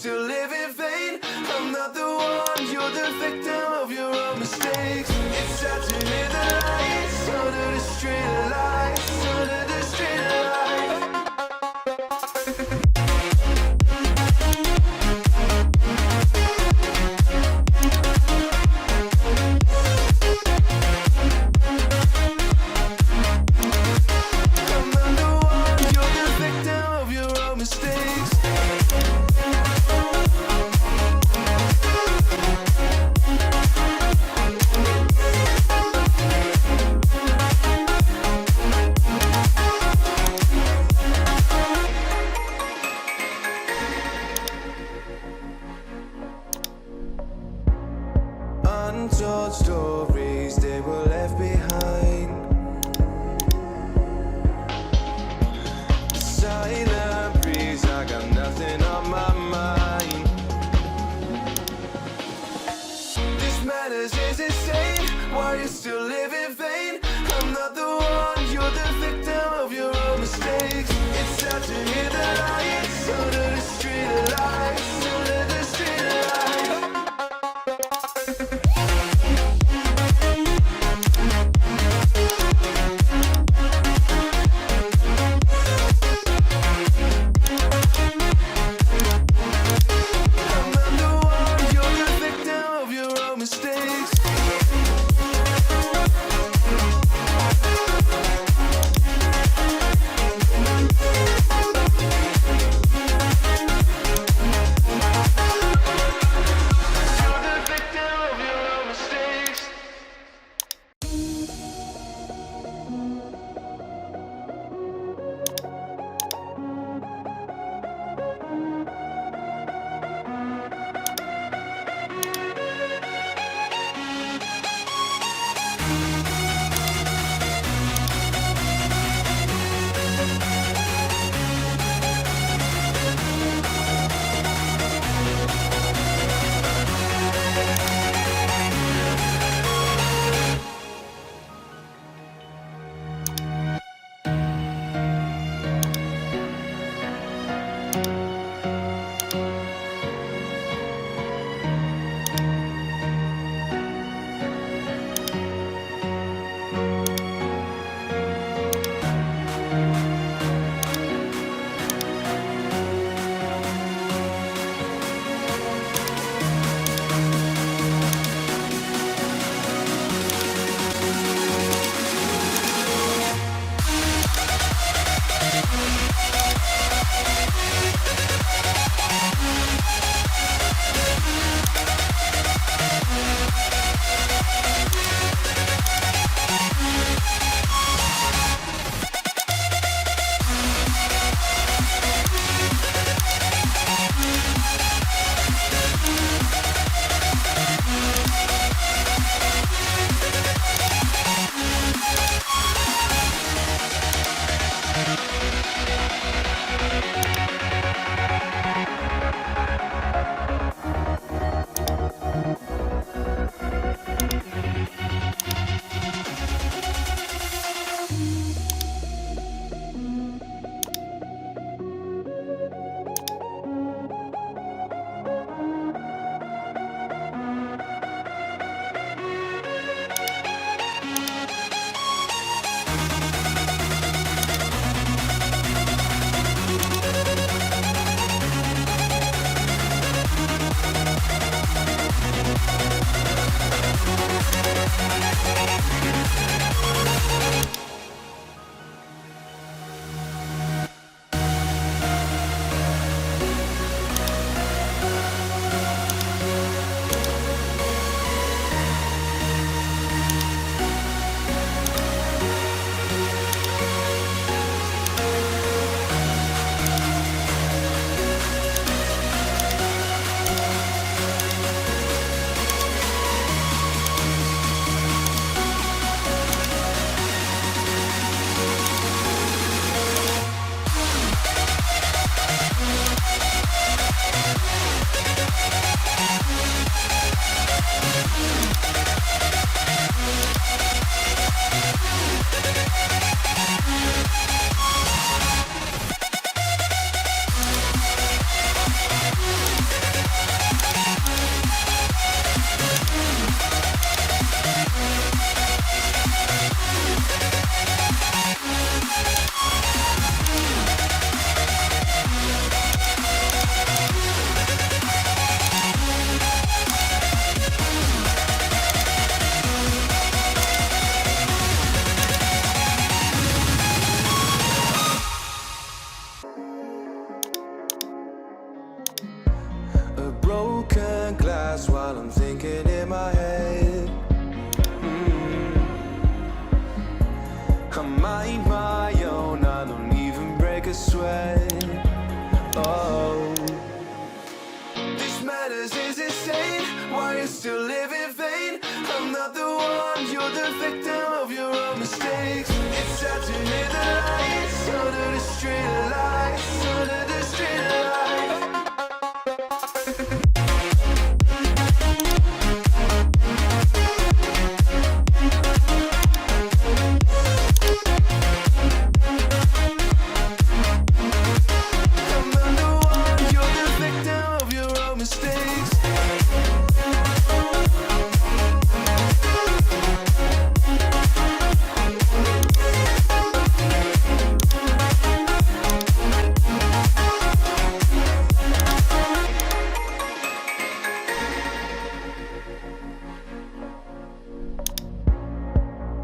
still live in vain? I'm not the one, you're the victim of your own mistakes. It's sad to hear the lights under the street lights, under the street lights. I'm not the one, you're the victim of your own mistakes. Untold stories, they were left behind. Silent breeze, I got nothing on my mind. This madness is insane, why you still live in vain? I'm not the one, you're the victim of your own mistakes. It's sad to hear the lights under the street lights, under the street lights. past while I'm thinking in my head. I'm mind my own, I don't even break a sweat. Oh, this madness is insane. Why you still live in vain? I'm not the one, you're the victim of your own mistakes. It's sad to hear the lights under the street lights, under the street lights.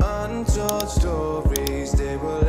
Untold stories, they will